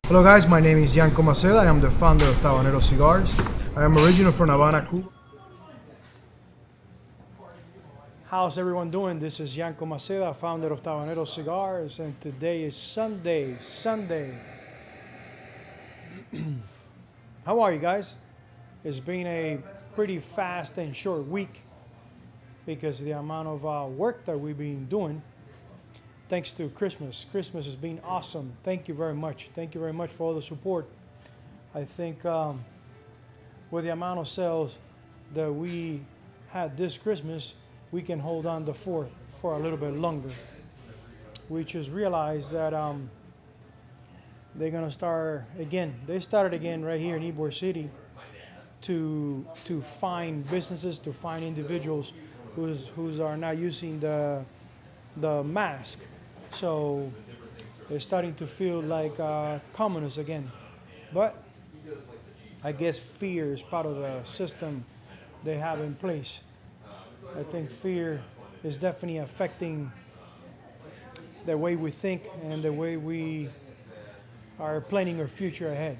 Hello guys, my name is Yanko Maceda. I am the founder of Tabanero Cigars. I am original from Havana, Cuba. How's everyone doing? This is Yanko Maceda, founder of Tabanero Cigars, and today is Sunday. How are you guys? It's been a pretty fast and short week because of the amount of work that we've been doing thanks to Christmas. Christmas has been awesome. Thank you very much. Thank you very much for all the support. I think with the amount of sales that we had this Christmas, we can hold on the fourth for a little bit longer. We just realized that they're gonna start again. They started again right here in Ybor City to find businesses, to find individuals who's are now using the mask. So they're starting to feel like communists again. But I guess fear is part of the system they have in place. I think fear is definitely affecting the way we think and the way we are planning our future ahead.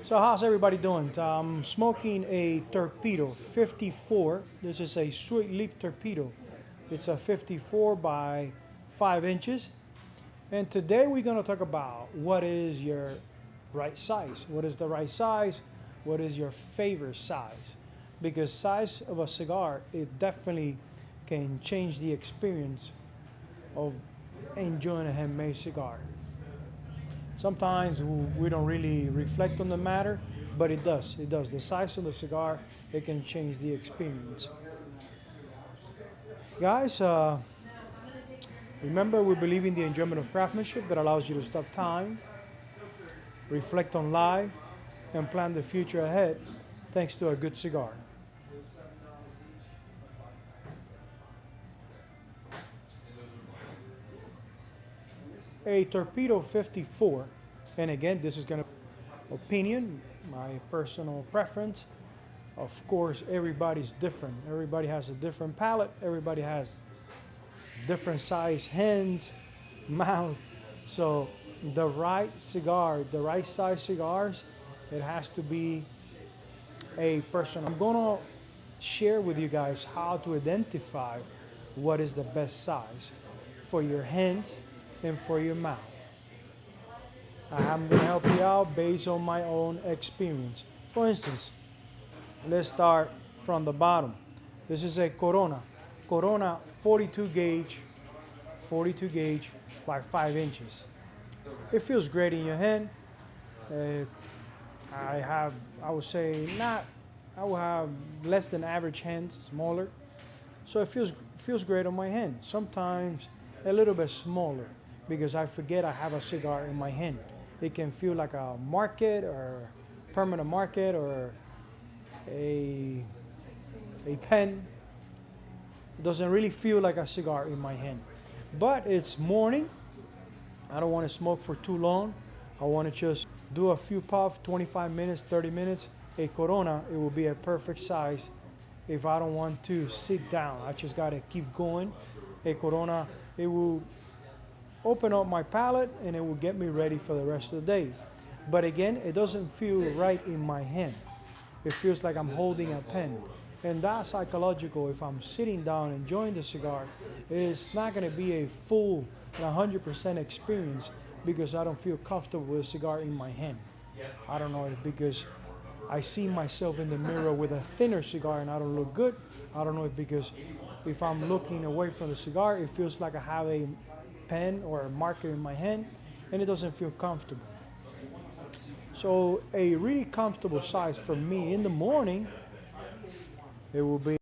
So how's everybody doing? I'm smoking a Torpedo 54. This is a Sweet Leaf Torpedo. It's a 54 by 5 inches. And today we're going to talk about what is your right size. What is the right size? What is your favorite size? Because size of a cigar, it definitely can change the experience of enjoying a handmade cigar. Sometimes we don't really reflect on the matter, but it does. It does. The size of the cigar, it can change the experience. Guys, remember we believe in the enjoyment of craftsmanship that allows you to stop time, reflect on life, and plan the future ahead thanks to a good cigar. A Torpedo 54, and again, this is going to opinion, my personal preference. Of course, everybody's different. Everybody has a different palate. Everybody has different size hands, mouth. So the right cigar, the right size cigars, it has to be a personal. I'm going to share with you guys how to identify what is the best size for your hands and for your mouth. I'm going to help you out based on my own experience. For instance, let's start from the bottom. This is a Corona. Corona 42 gauge by 5 inches. It feels great in your hand. I would say I will have less than average hands, smaller. So it feels great on my hand. Sometimes a little bit smaller because I forget I have a cigar in my hand. It can feel like a market or permanent market or a pen. It doesn't really feel like a cigar in my hand. But it's morning. I don't want to smoke for too long. I want to just do a few puffs, 25 minutes, 30 minutes. A Corona, it will be a perfect size if I don't want to sit down. I just got to keep going. A Corona, it will open up my palate and it will get me ready for the rest of the day. But again, it doesn't feel right in my hand. It feels like I'm holding a pen. And that's psychological. If I'm sitting down enjoying the cigar, it's not going to be a full and 100% experience because I don't feel comfortable with a cigar in my hand. I don't know if because I see myself in the mirror with a thinner cigar and I don't look good. I don't know if because if I'm looking away from the cigar, it feels like I have a pen or a marker in my hand and it doesn't feel comfortable. So a really comfortable size for me in the morning, it will be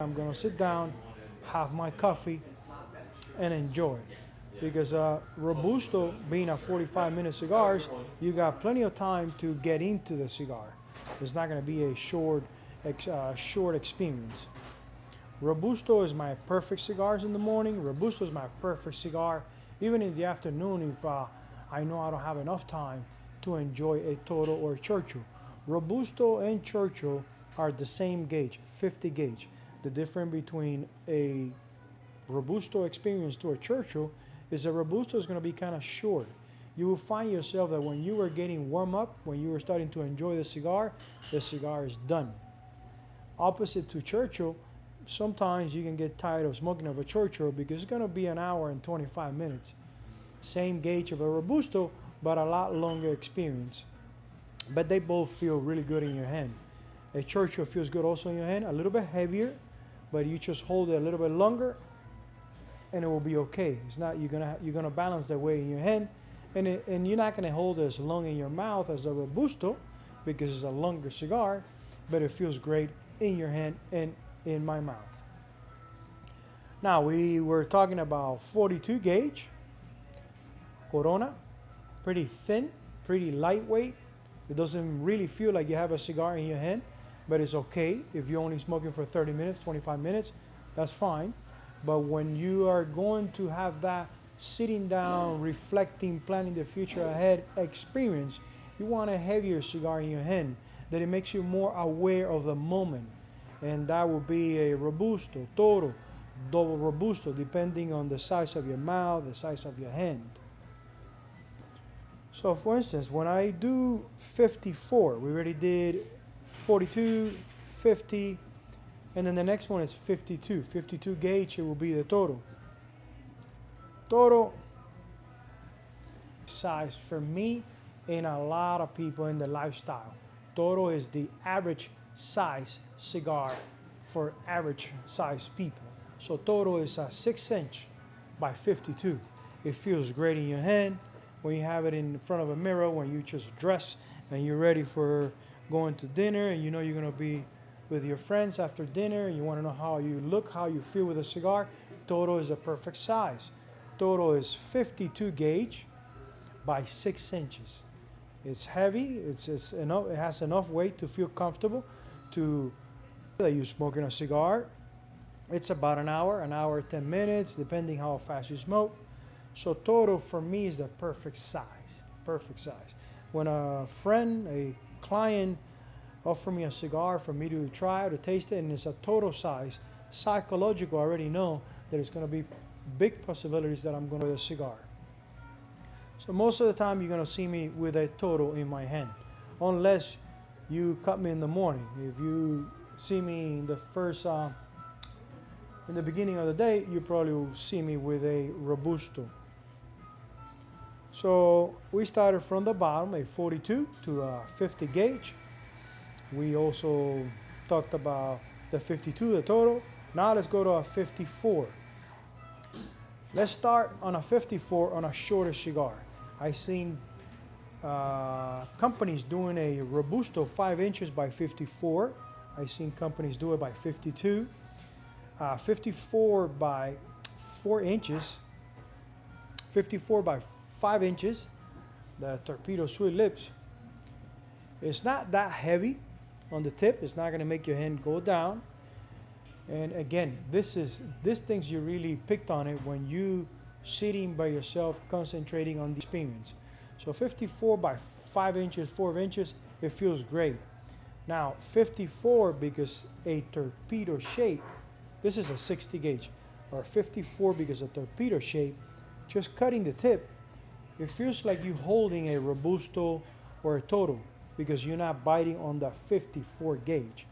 I'm gonna sit down, have my coffee, and enjoy. Because Robusto, being a 45-minute cigars, you got plenty of time to get into the cigar. It's not going to be a short experience. Robusto is my perfect cigars in the morning. Robusto is my perfect cigar even in the afternoon if I know I don't have enough time to enjoy a Toro or Churchill. Robusto and Churchill are the same gauge, 50 gauge. The difference between a Robusto experience to a Churchill is a Robusto is going to be kind of short. You will find yourself that when you were getting warm up, when you were starting to enjoy the cigar is done. Opposite to Churchill, sometimes you can get tired of smoking of a Churchill because it's going to be an hour and 25 minutes. Same gauge of a Robusto, but a lot longer experience. But they both feel really good in your hand. A Churchill feels good also in your hand, a little bit heavier, but you just hold it a little bit longer and it will be okay. It's not you're gonna balance that way in your hand, and you're not gonna hold it as long in your mouth as the Robusto because it's a longer cigar, but it feels great in your hand and in my mouth. Now we were talking about 42 gauge Corona, pretty thin, pretty lightweight. It doesn't really feel like you have a cigar in your hand, but it's okay if you're only smoking for 30 minutes, 25 minutes, that's fine. But when you are going to have that sitting down, reflecting, planning the future ahead experience, you want a heavier cigar in your hand that it makes you more aware of the moment. And that will be a Robusto, Toro, double Robusto, depending on the size of your mouth, the size of your hand. So for instance, when I do 54, we already did 42, 50, and then the next one is 52. 52 gauge, it will be the Toro. Toro size for me and a lot of people in the lifestyle. Toro is the average size cigar for average size people. So Toro is a 6-inch by 52. It feels great in your hand when you have it in front of a mirror, when you just dress and you're ready for going to dinner and you know you're going to be with your friends after dinner and you want to know how you look, how you feel with a cigar. Toro is a perfect size. Toro is 52 gauge by 6 inches. It's heavy, it's enough, it has enough weight to feel comfortable to that you smoking a cigar. It's about an hour 10 minutes, depending how fast you smoke. So Toro for me is the perfect size, perfect size. When a friend, a client offer me a cigar for me to try or to taste it and it's a Toro size, psychological, I already know that it's going to be big possibilities that I'm going to get a cigar. So most of the time you're going to see me with a Toro in my hand, unless you cut me in the morning. If you see me in the first, in the beginning of the day, you probably will see me with a Robusto. So we started from the bottom, a 42 to a 50 gauge. We also talked about the 52, the Toro. Now let's go to a 54. Let's start on a 54 on a shorter cigar. I've seen companies doing a Robusto 5 inches by 54. I've seen companies do it by 52. 54 by 4 inches, 54 by 5 inches, the Torpedo Sweet Lips. It's not that heavy on the tip. It's not going to make your hand go down. And again, this things you really picked on it when you sitting by yourself, concentrating on the experience. So 54 by 5 inches, 4 inches, it feels great. Now 54, because a torpedo shape, this is a 60 gauge, or 54 because of torpedo shape, just cutting the tip, it feels like you holding a Robusto or a Toro because you're not biting on the 54 gauge.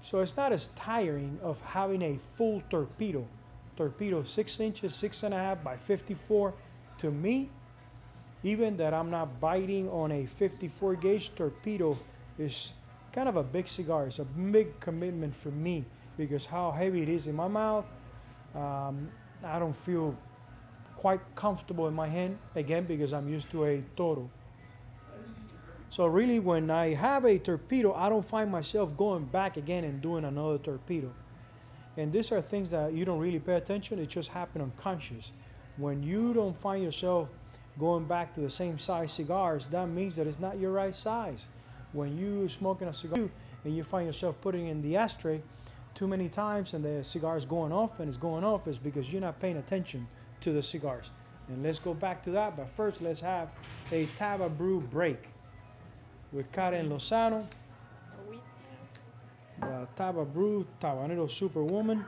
So it's not as tiring of having a full torpedo. Torpedo 6 inches, 6.5 by 54. To me, even that I'm not biting on a 54 gauge torpedo is kind of a big cigar. It's a big commitment for me because how heavy it is in my mouth. I don't feel quite comfortable in my hand, again, because I'm used to a Toro. So really, when I have a torpedo, I don't find myself going back again and doing another torpedo. And these are things that you don't really pay attention. It just happen unconscious. When you don't find yourself going back to the same size cigars, that means that it's not your right size. When you smoking a cigar and you find yourself putting it in the ashtray too many times and the cigar is going off and it's going off, is because you're not paying attention to the cigars. And let's go back to that, but first let's have a Taba Brew break with Karen Lozano, the Taba Brew Tabanero Superwoman.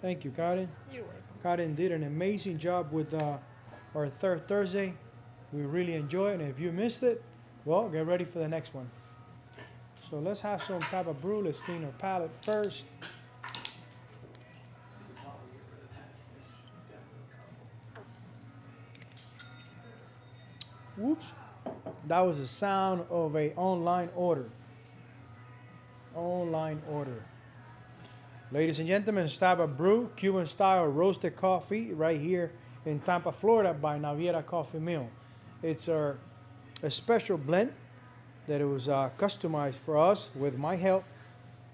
Thank you, Karen. You're welcome. Karen did an amazing job with our third Thursday. We really enjoy it, and if you missed it, well, get ready for the next one. So let's have some Taba Brew. Let's clean our palate first. Whoops. That was the sound of a online order. Online order. Ladies and gentlemen, Taba Brew, Cuban style roasted coffee right here in Tampa, Florida by Naviera Coffee Mill. It's a special blend that it was customized for us with my help,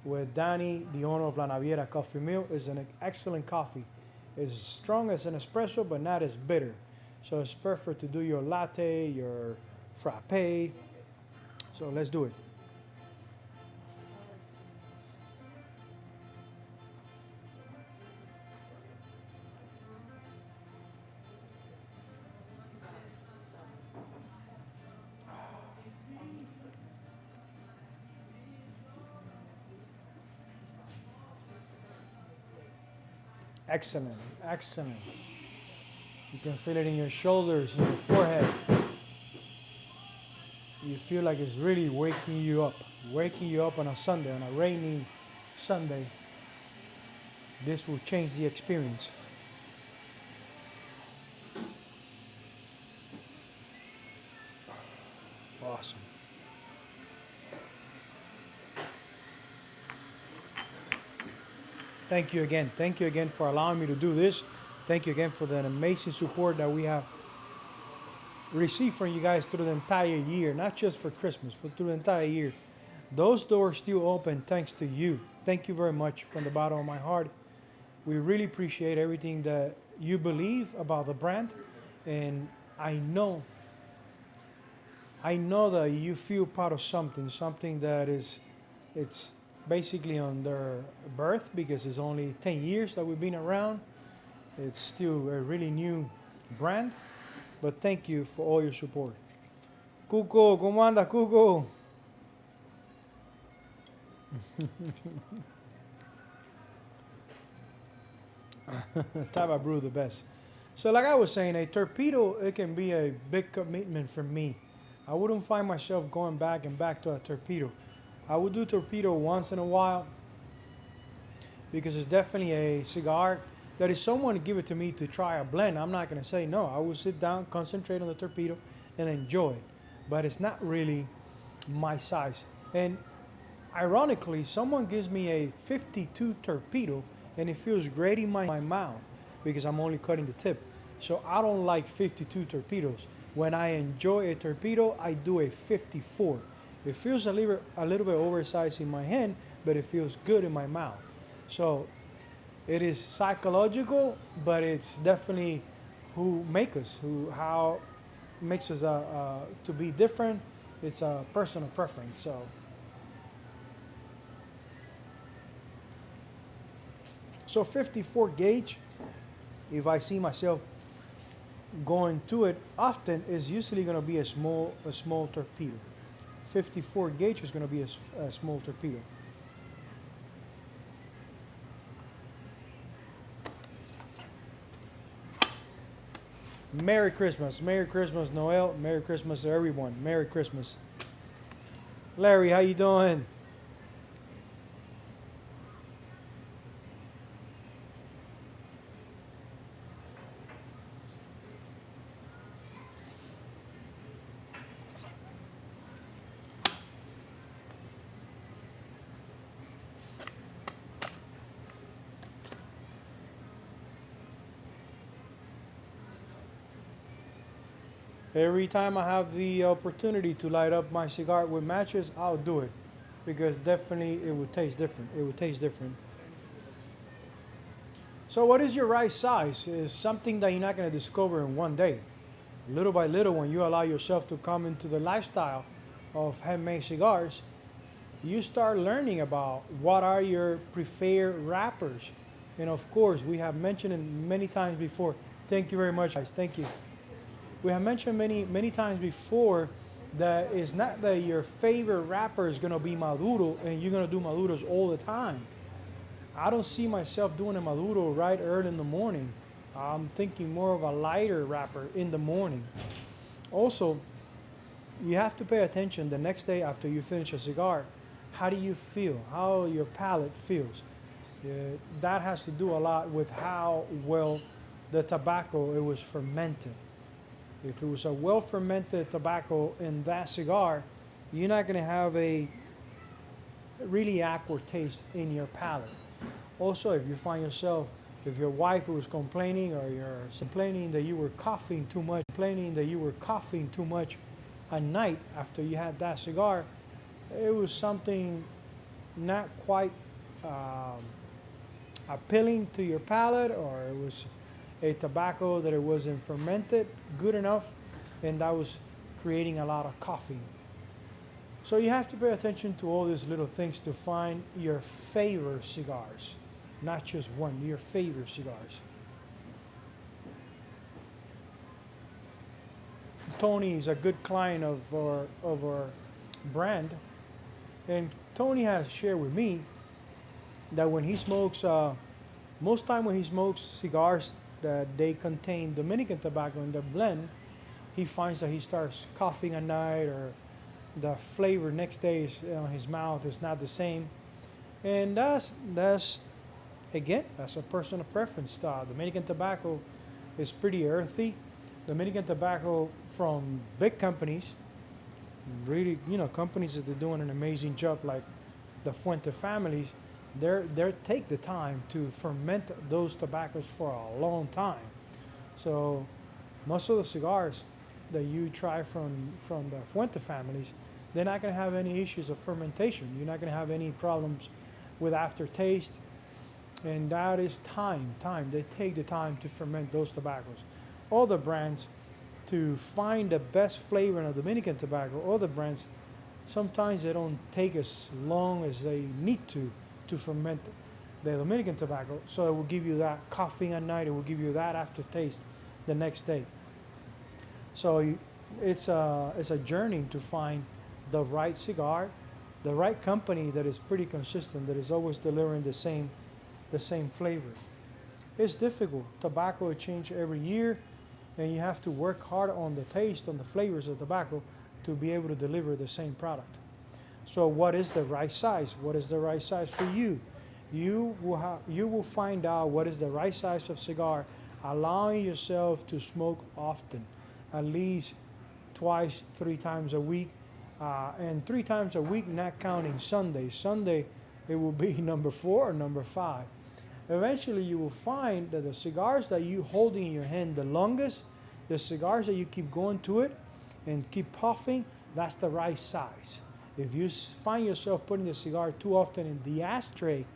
with Danny, the owner of La Naviera Coffee Mill. It's an excellent coffee. It's strong as an espresso, but not as bitter. So it's perfect to do your latte, your frappe. So let's do it. Excellent, excellent. You can feel it in your shoulders, in your forehead. You feel like it's really waking you up on a Sunday, on a rainy Sunday. This will change the experience. Awesome. Thank you again. Thank you again for allowing me to do this. Thank you again for the amazing support that we have received from you guys through the entire year, not just for Christmas, but through the entire year. Those doors still open thanks to you. Thank you very much from the bottom of my heart. We really appreciate everything that you believe about the brand, and I know that you feel part of something that it's basically on their birth, because it's only 10 years that we've been around. It's still a really new brand, but thank you for all your support. Cuco, ¿cómo anda, Cuco? Taba Brew, the best. So like I was saying, a torpedo, it can be a big commitment for me. I wouldn't find myself going back and back to a torpedo. I would do torpedo once in a while, because it's definitely a cigar that if someone give it to me to try a blend, I'm not going to say no. I will sit down, concentrate on the torpedo, and enjoy it. But it's not really my size. And ironically, someone gives me a 52 torpedo, and it feels great in my mouth because I'm only cutting the tip. So I don't like 52 torpedoes. When I enjoy a torpedo, I do a 54. It feels a little bit oversized in my hand, but it feels good in my mouth. So it is psychological, but it's definitely how makes us to be different. It's a personal preference. So 54 gauge, if I see myself going to it often, is usually going to be a small torpedo. 54 gauge is going to be a small torpedo. Merry Christmas, Noel, Merry Christmas to everyone, Merry Christmas. Larry, how you doing? Every time I have the opportunity to light up my cigar with matches, I'll do it because definitely it would taste different. It would taste different. So, what is your right size? Is something that you're not going to discover in one day. Little by little, when you allow yourself to come into the lifestyle of handmade cigars, you start learning about what are your preferred wrappers. And of course, we have mentioned it many times before. Thank you very much, guys. Thank you. We have mentioned many times before that it's not that your favorite wrapper is going to be Maduro and you're going to do Maduros all the time. I don't see myself doing a Maduro right early in the morning. I'm thinking more of a lighter wrapper in the morning. Also, you have to pay attention the next day after you finish a cigar. How do you feel? How your palate feels? That has to do a lot with how well the tobacco it was fermented. If it was a well fermented tobacco in that cigar, you're not going to have a really awkward taste in your palate. Also, if you find yourself, if your wife was complaining or you're complaining that you were coughing too much at night after you had that cigar, it was something not quite appealing to your palate, or it was a tobacco that it wasn't fermented good enough, and that was creating a lot of coughing. So you have to pay attention to all these little things to find your favorite cigars, not just one, your favorite cigars. Tony is a good client of our brand, and Tony has shared with me that when he smokes, most time when he smokes cigars that they contain Dominican tobacco in the blend, he finds that he starts coughing at night, or the flavor next day is, his mouth is not the same, and that's again that's a personal preference. Dominican tobacco is pretty earthy. Dominican tobacco from big companies, really, companies that are doing an amazing job, like the Fuente families, they take the time to ferment those tobaccos for a long time. So most of the cigars that you try from the Fuente families, they're not going to have any issues of fermentation. You're not going to have any problems with aftertaste, and that is time. They take the time to ferment those tobaccos. All the brands, to find the best flavor in a Dominican tobacco, all the brands, sometimes they don't take as long as they need to ferment the Dominican tobacco. So it will give you that coughing at night. It will give you that aftertaste the next day. So it's a journey to find the right cigar, the right company that is pretty consistent, that is always delivering the same flavor. It's difficult. Tobacco changes every year, and you have to work hard on the taste, on the flavors of tobacco to be able to deliver the same product. So what is the right size? What is the right size for you? You will find out what is the right size of cigar, allowing yourself to smoke often, at least twice, 3 times a week, and 3 times a week, not counting Sunday. Sunday, it will be number 4 or number 5. Eventually, you will find that the cigars that you hold in your hand the longest, the cigars that you keep going to it and keep puffing, that's the right size. If you find yourself putting the cigar too often in the ashtray,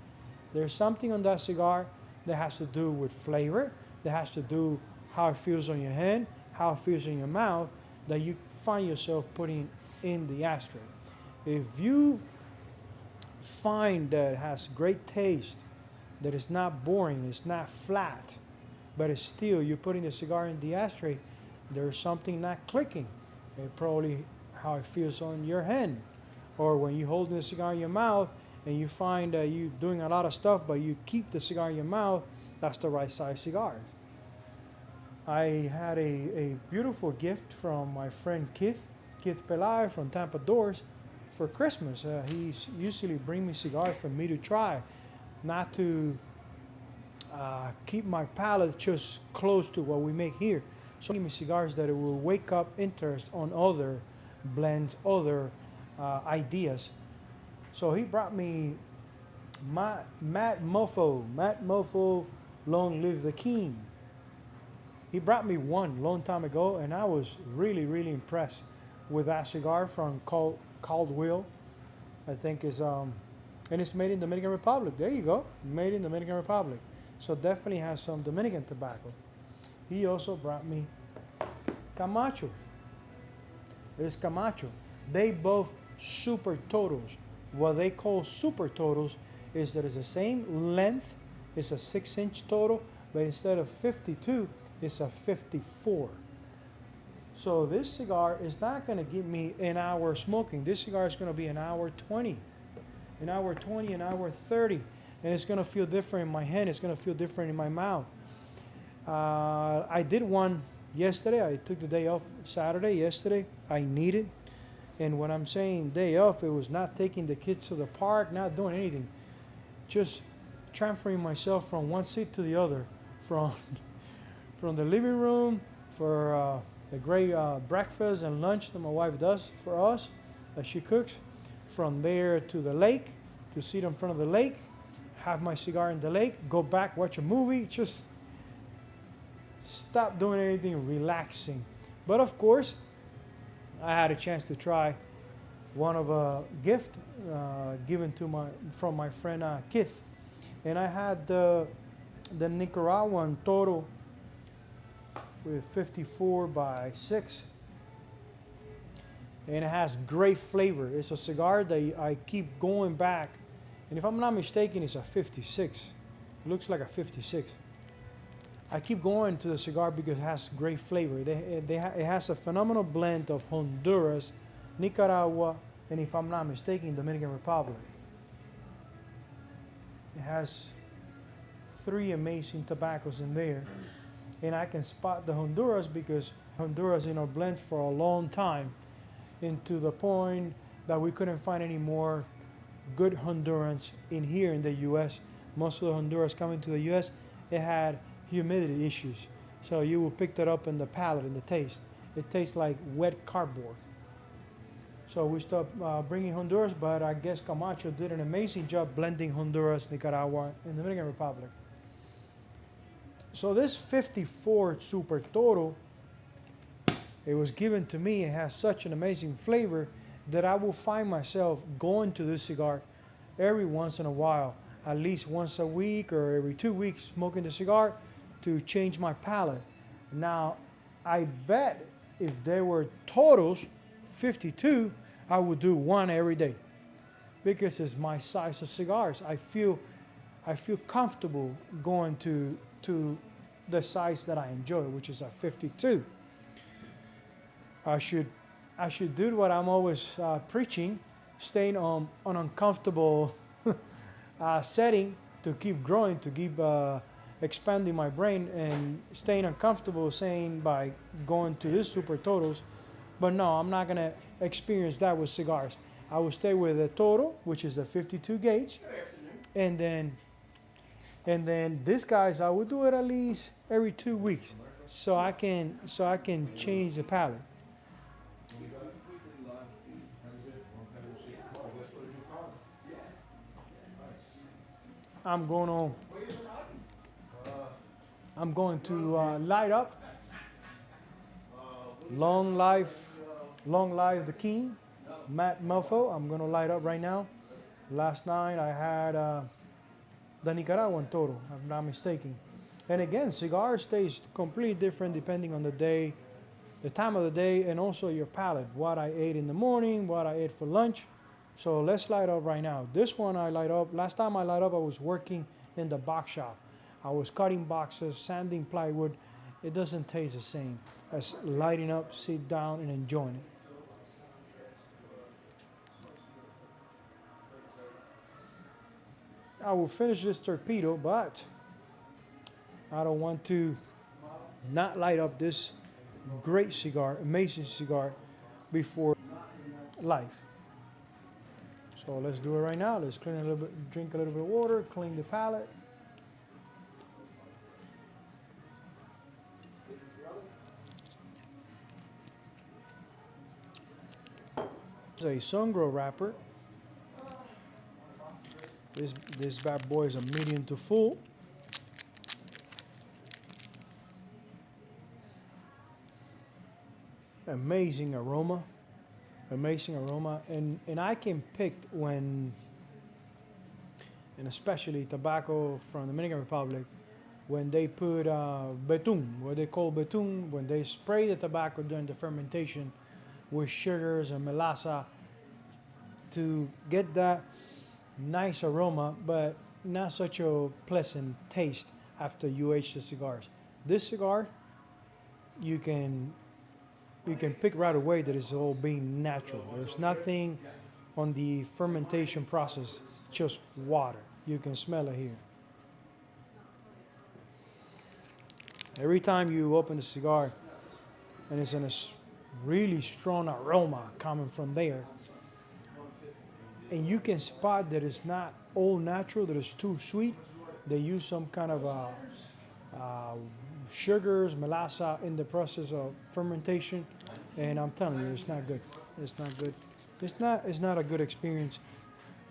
there's something on that cigar that has to do with flavor, that has to do how it feels on your hand, how it feels in your mouth, that you find yourself putting in the ashtray. If you find that it has great taste, that it's not boring, it's not flat, but it's still, you're putting the cigar in the ashtray, there's something not clicking. It probably how it feels on your hand. Or when you're holding the cigar in your mouth and you find that you're doing a lot of stuff, but you keep the cigar in your mouth, that's the right size cigars. I had a beautiful gift from my friend Keith Pelay from Tampa Doors for Christmas. He's usually bring me cigars for me to try, not to keep my palate just close to what we make here. So give me cigars that it will wake up interest on other blends, other ideas. So he brought me Matt Mofo, Long Live the King. He brought me one long time ago, and I was really, really impressed with that cigar from Caldwell. I think is and it's made in Dominican Republic. There you go, made in Dominican Republic. So definitely has some Dominican tobacco. He also brought me Camacho. It's Camacho. They both super totals. What they call super totals is that it's the same length. It's a 6-inch total, but instead of 52, it's a 54. So this cigar is not going to give me an hour smoking. This cigar is going to be an hour 20, an hour 20, an hour 30. And it's going to feel different in my hand. It's going to feel different in my mouth. I did one yesterday. I took the day off Saturday, yesterday. I needed. And when I'm saying day off, it was not taking the kids to the park, not doing anything. Just transferring myself from one seat to the other. From the living room for the great breakfast and lunch that my wife does for us, that she cooks. From there to the lake, to sit in front of the lake, have my cigar in the lake, go back, watch a movie, just stop doing anything relaxing. But of course, I had a chance to try one of a gift given to from my friend Keith, and I had the Nicaraguan Toro with 54 by 6, and it has great flavor. It's a cigar that I keep going back, and if I'm not mistaken, it's a 56. It looks like a 56. I keep going to the cigar because it has great flavor. It has a phenomenal blend of Honduras, Nicaragua, and if I'm not mistaken, Dominican Republic. It has 3 amazing tobaccos in there. And I can spot the Honduras because Honduras, blend for a long time, into the point that we couldn't find any more good Hondurans in here in the U.S. Most of the Honduras coming to the U.S., it had humidity issues. So you will pick that up in the palate, in the taste. It tastes like wet cardboard. So we stopped bringing Honduras, but I guess Camacho did an amazing job blending Honduras, Nicaragua, and the Dominican Republic. So this 54 Super Toro, it was given to me. It has such an amazing flavor that I will find myself going to this cigar every once in a while, at least once a week or every 2 weeks, smoking the cigar to change my palate. Now, I bet if they were totals, 52, I would do one every day because it's my size of cigars. I feel comfortable going to the size that I enjoy, which is a 52. I should do what I'm always preaching, staying on an uncomfortable setting to keep growing, to keep expanding my brain, and staying uncomfortable saying by going to these super totals. But no, I'm not gonna experience that with cigars. I will stay with the Toro, which is a 52 gauge, and then these guys I will do it at least every 2 weeks, so I can change the palate. I'm going to light up Long Life the King, Matt Melfo. I'm going to light up right now. Last night I had the Nicaraguan Toro, if I'm not mistaken. And again, cigars taste completely different depending on the day, the time of the day, and also your palate. What I ate in the morning, what I ate for lunch. So let's light up right now. This one I light up. Last time I light up, I was working in the box shop. I was cutting boxes, sanding plywood. It doesn't taste the same as lighting up, sit down, and enjoying it. I will finish this torpedo, but I don't want to not light up this great cigar, amazing cigar, before life. So let's do it right now. Let's clean a little bit, drink a little bit of water, clean the palate. It's a Sungro wrapper. This bad boy is a medium to full. amazing aroma, amazing aroma, and I can pick when, and especially tobacco from Dominican Republic, when they put betun, what they call betun, when they spray the tobacco during the fermentation with sugars and melassa to get that nice aroma, but not such a pleasant taste after you age the cigars. This cigar, you can pick right away that it's all being natural. There's nothing on the fermentation process, just water. You can smell it here. Every time you open the cigar, and it's in a really strong aroma coming from there, and you can spot that it's not all natural, that it's too sweet. They use some kind of sugars, melassa in the process of fermentation, and I'm telling you, it's not good. It's not good. It's not a good experience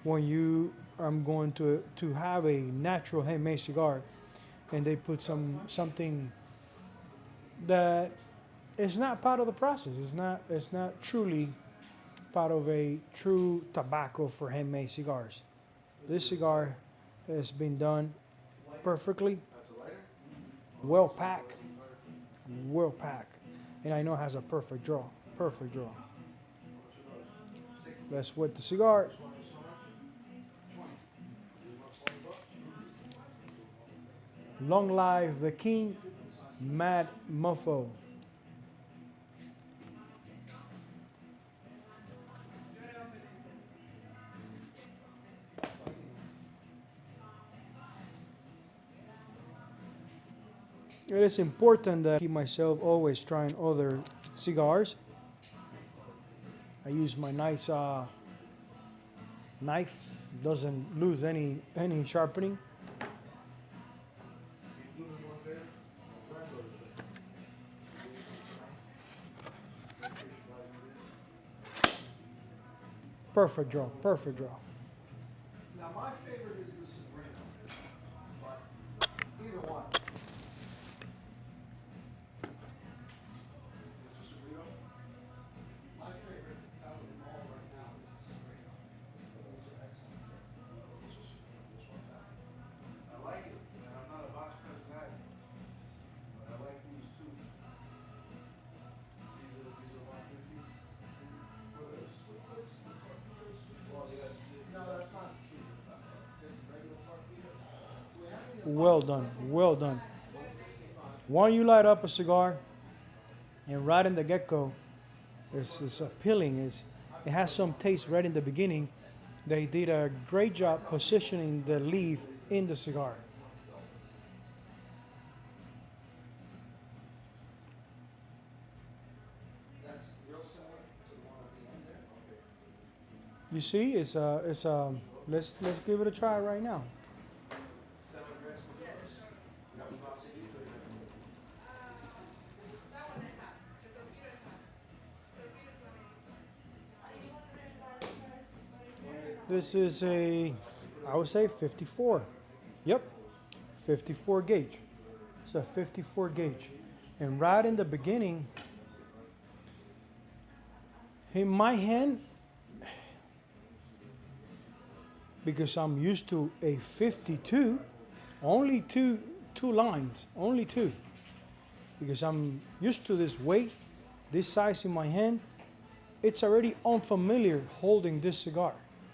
when you are going to have a natural handmade cigar, and they put something that is not part of the process. It's not truly part of a true tobacco for handmade cigars. This cigar has been done perfectly, well packed, and I know it has a perfect draw. Let's wet the cigar. Long live the king, Mad Mofo. It is important that I keep myself always trying other cigars. I use my nice knife, doesn't lose any sharpening. Perfect draw, perfect draw. Now my favorite is the Sabrina, but either one. My favorite out of them all right now is the Sabrina. Those are excellent. I like it, and I'm not a box press guy, but I like these two. These are 150. Well, yeah, no, that's not sweet. Just regular tortilla. Well done, well done. When you light up a cigar, and right in the get-go, it's appealing. It has some taste right in the beginning. They did a great job positioning the leaf in the cigar. That's real similar to the one at the end there. Okay. You see, let's give it a try right now. This is I would say 54. Yep, 54 gauge. It's a 54 gauge. And right in the beginning, in my hand, because I'm used to a 52, only two lines, only two. Because I'm used to this weight, this size in my hand, it's already unfamiliar holding this cigar.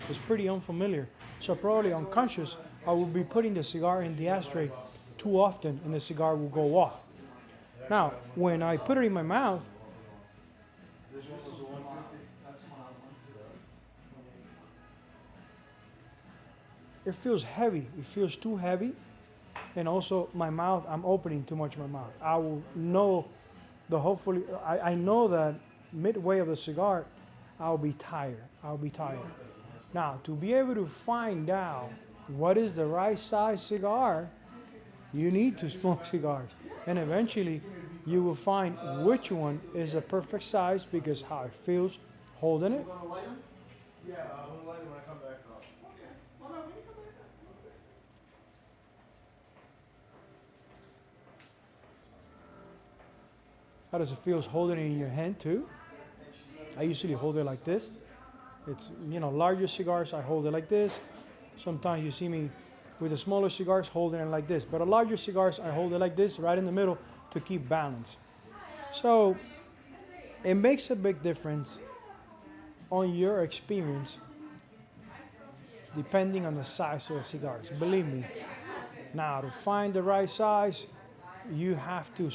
It's pretty unfamiliar. So probably unconscious, I will be putting the cigar in the ashtray too often and the cigar will go off. Now, when I put it in my mouth, it feels heavy. It feels too heavy. And also my mouth, I'm opening too much my mouth. I will know I know that midway of the cigar, I'll be tired. Now, to be able to find out what is the right size cigar, you need to smoke cigars. And eventually, you will find which one is a perfect size because how it feels holding it. Yeah, I'm gonna light it when I come back up. Okay. Well, no, when you come back up. How does it feel holding it in your hand too? I usually hold it like this. It's, larger cigars, I hold it like this. Sometimes you see me with the smaller cigars holding it like this. But a larger cigars, I hold it like this, right in the middle to keep balance. So it makes a big difference on your experience depending on the size of the cigars. Believe me. Now, to find the right size, you have to.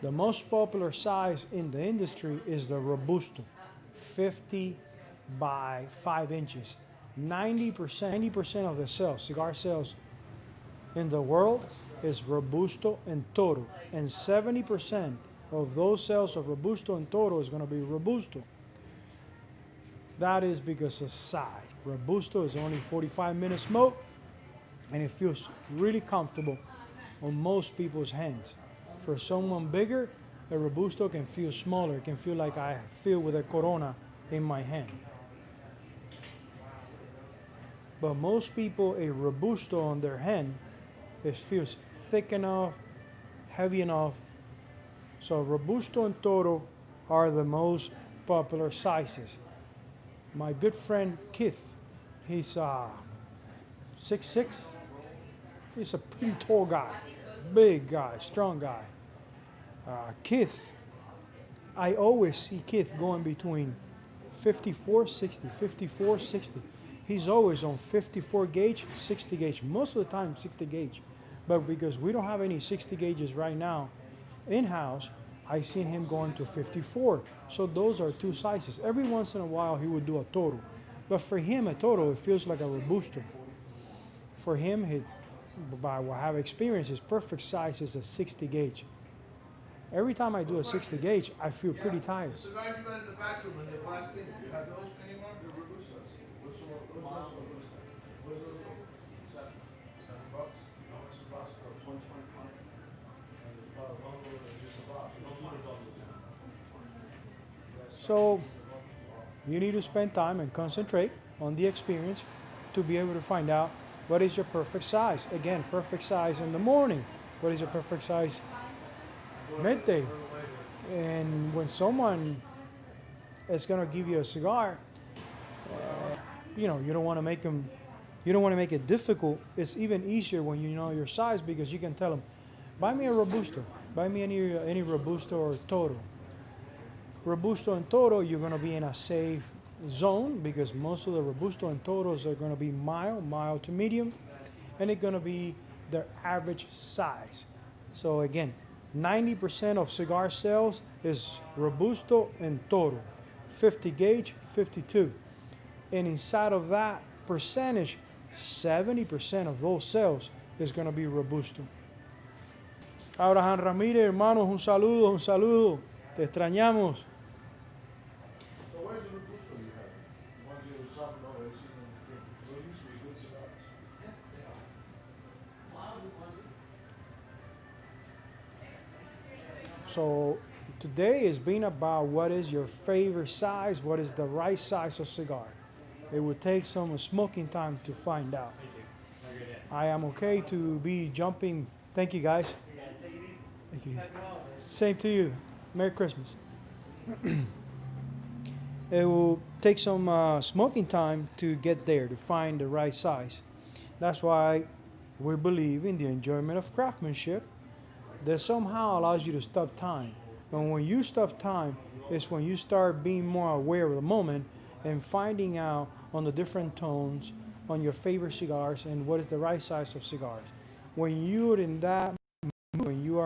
The most popular size in the industry is the Robusto, 50 by 5 inches. 90% of the sales, cigar sales in the world is Robusto and Toro. And 70% of those sales of Robusto and Toro is going to be Robusto. That is because of size. Robusto is only 45 minutes smoke, and it feels really comfortable on most people's hands. For someone bigger, a Robusto can feel smaller. It can feel like I feel with a Corona in my hand. But most people, a Robusto on their hand, it feels thick enough, heavy enough. So Robusto and Toro are the most popular sizes. My good friend Keith, he's 6'6". He's a pretty tall guy, big guy, strong guy. Keith, I always see Keith going between 54, 60, 54, 60. He's always on 54 gauge, 60 gauge, most of the time 60 gauge. But because we don't have any 60 gauges right now in-house, I seen him going to 54. So those are two sizes. Every once in a while he would do a Toro. But for him, a Toro, it feels like a Robusto. For him, by what I have experienced, his perfect size is a 60 gauge. Every time I do a 60 gauge, I feel pretty tired. The cigars you got in the back room and they're plastic, do you have those anymore? The Robustos. What's the Robusto? What is it? $7. $7? How much the box goes? $125. And the bundle is just a box. Those are the bundles. So you need to spend time and concentrate on the experience to be able to find out what is your perfect size. Again, perfect size in the morning. What is your perfect size midday? And when someone is going to give you a cigar, you don't want to make them, you don't want to make it difficult. It's even easier when you know your size because you can tell them, buy me a Robusto, buy me any Robusto or Toro. Robusto and Toro, you're going to be in a safe zone because most of the Robusto and Toros are going to be mild to medium, and it's going to be their average size. So again, 90% of cigar sales is Robusto and Toro, 50 gauge, 52. And inside of that percentage, 70% of those sales is going to be Robusto. Abraham Ramírez, hermanos, un saludo. Te extrañamos. So where's the Robusto you have? The ones you were talking about, they used to be good cigars. Yeah, they are. A lot of the ones. So today has been about what is your favorite size, what is the right size of cigar. It would take some smoking time to find out. I am okay to be jumping. Thank you, guys. Thank you. Same to you. Merry Christmas. It will take some smoking time to get there, to find the right size. That's why we believe in the enjoyment of craftsmanship that somehow allows you to stop time. And when you stop time, it's when you start being more aware of the moment and finding out on the different tones on your favorite cigars and what is the right size of cigars. When you are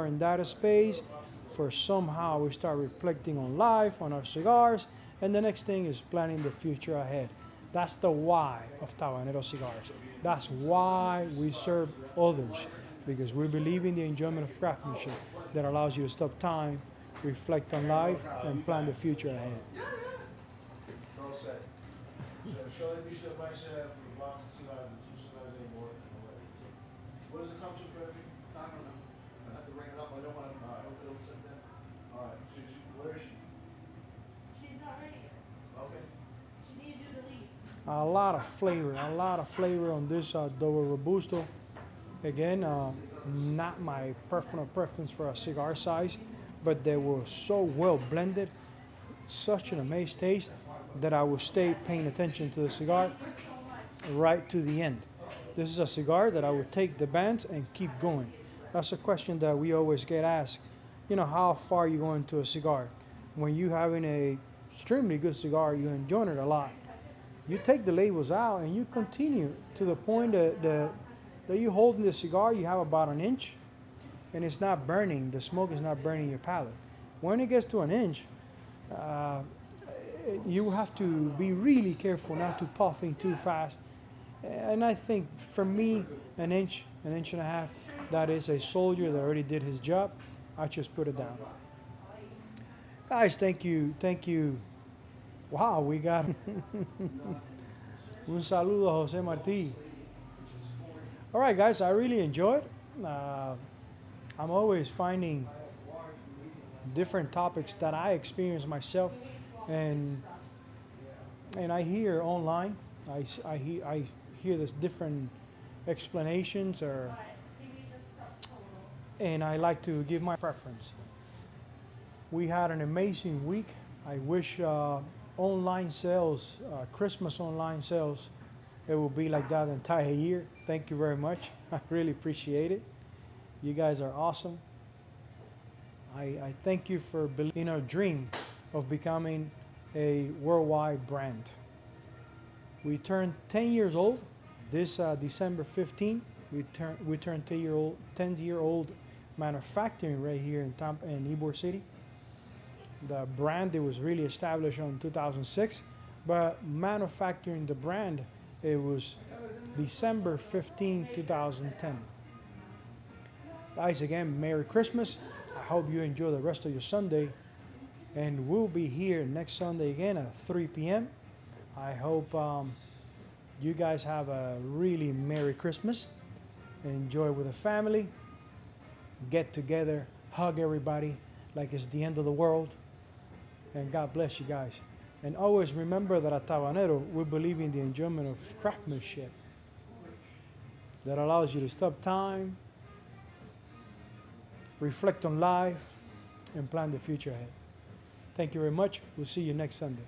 in that space, for somehow we start reflecting on life, on our cigars, and the next thing is planning the future ahead. That's the why of Tabanero Cigars. That's why we serve others, because we believe in the enjoyment of craftsmanship that allows you to stop time, reflect on life, and plan the future ahead. All set. Show them Misha Vice for the box of cigars, the 2 cigars anymore. What does it come to for everything? I don't know. I have to ring it up. I don't want to. It'll sit there. All right. Where is she? She's not ready yet. Okay. She needs you to leave. A lot of flavor on this Dover Robusto. Again, not my personal preference for a cigar size, but they were so well blended. such an amazing taste that I will stay paying attention to the cigar right to the end. This is a cigar that I would take the bands and keep going. That's a question that we always get asked. You know, how far you going to a cigar? When you having a extremely good cigar, you enjoying it a lot. You take the labels out and you continue to the point that you holding the cigar, you have about an inch, and it's not burning. The smoke is not burning your palate. When it gets to an inch, you have to be really careful not to puffing too fast. And I think for me, an inch and a half, that is a soldier that already did his job. I just put it down. Guys, thank you. Wow, we got un saludo a Jose Martí. All right, guys, I really enjoyed. I'm always finding different topics that I experience myself, and I hear online. I hear this different explanations, and I like to give my preference. We had an amazing week. I wish online sales, Christmas online sales, it will be like that the entire year. Thank you very much. I really appreciate it. You guys are awesome. I thank you for believing in our dream of becoming a worldwide brand. We turned 10 years old this December 15. We turned 10-year-old manufacturing right here in Ybor City. The brand, it was really established in 2006, but manufacturing the brand, it was December 15, 2010. Guys, again, Merry Christmas. I hope you enjoy the rest of your Sunday, and we'll be here next Sunday again at 3 p.m. I hope you guys have a really Merry Christmas. Enjoy with the family. Get together, hug everybody like it's the end of the world. And God bless you guys. And always remember that at Tabanero, we believe in the enjoyment of craftsmanship that allows you to stop time, reflect on life, and plan the future ahead. Thank you very much. We'll see you next Sunday.